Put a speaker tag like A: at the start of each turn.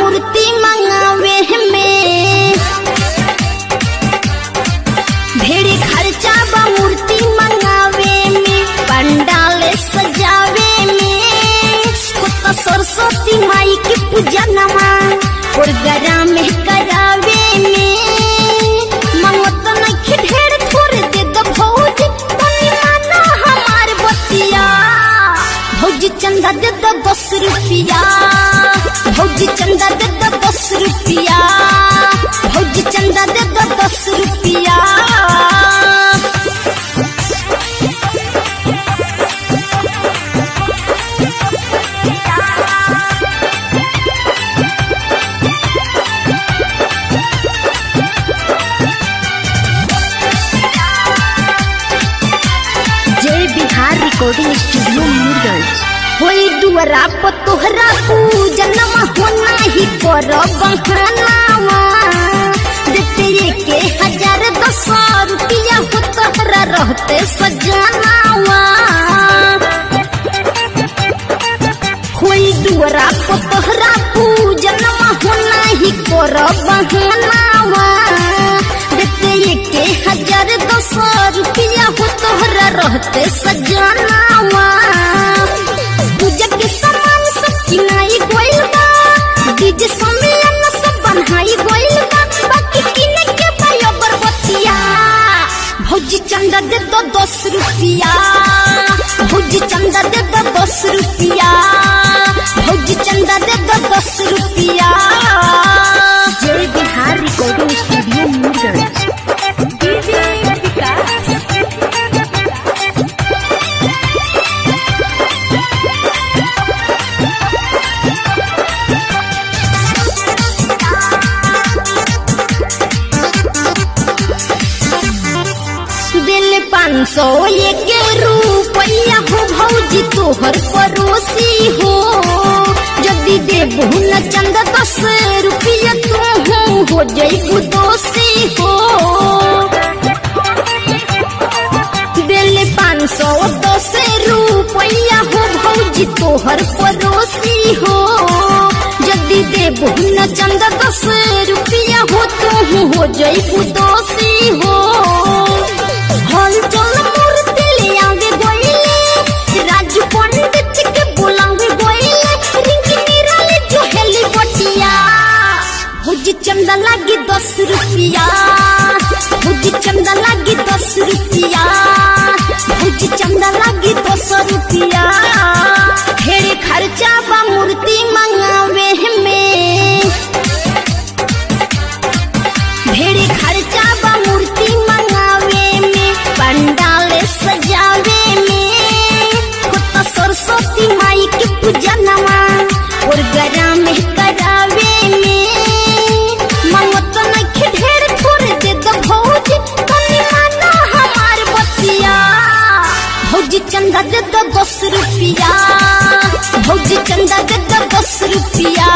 A: मूर्ति मंगावे में, ढेर खर्चा बा मूर्ति मंगावे में, पंडाल सजावे में, खुद सरस्वती माई की पूजा नमा प्रोग्राम में करावे में, मंगत नइखे ढेर थोड़े दे दो भौजी, तनी माना हमार बतिया, भौजी चंदा दे दो 10 रुपया, भौजी चंदा दे दो 10 रुपया, भौजी चंदा दे दो 10 रुपया।
B: जय बिहार रिकॉर्डिंग स्टूडियो मीरगंज।
A: होई दुआरा पर तोहरा पूजनमा होना ही कर बहानावा, देते के 1000 रुपया हो तोहरा रहते सजनावा, होई दुआरा पर तोहरा पूजनमा होना ही कर बहानावा, देते के 1000 रुपया हो तोहरा रहते सजनावा, पूजा के सामान सब किनाई गोइल बा, डीजे सम्मेलन सब बनाई गोइल बा, बाकी किने के पायो बरबतिया, भौजी चंदा दे दो 10 रुपया, भौजी चंदा दे दो 10 रुपया, भौजी चंदा दे दो 10 रुपया।
B: जय बिहार रिकॉर्डिंग स्टूडियो मीरगंज।
A: दिल 501 रुपया हो भौजी तोहर पड़ोसी हो, जदि देबू न चंदा 10 रुपया तू हो जइबू दोषी हो, दिल 510 रुपया हो भौजी तोहर पड़ोसी हो, जदि देबू न चंदा 10 रुपया हो तू हो जइबू दोषी हो, हल चल मूर्ति ले आवे गोइले, राजू पंडित के बुलावे गोइले, रिंकी निराले जो हेली बटिया, भौजी चंदा लागी 10 रुपया, भौजी चंदा लागी 10 रुपया, भौजी चंदा लागी 10 रुपया, ढेर खर्चा बा मूर्ति मंगावे में, ढेर खर्चा बा मूर्ति मंगावे में, पंडाल सजावे में, खुद सरस्वती माई की पूजा नमा प्रोग्राम में करावे में, मंगत नइखे ढेर थोड़े दे दो भौजी, तनी माना हमार बतिया, भौजी चंदा दे दो 10 रुपया, भौजी चंदा दे दो 10 रुपया।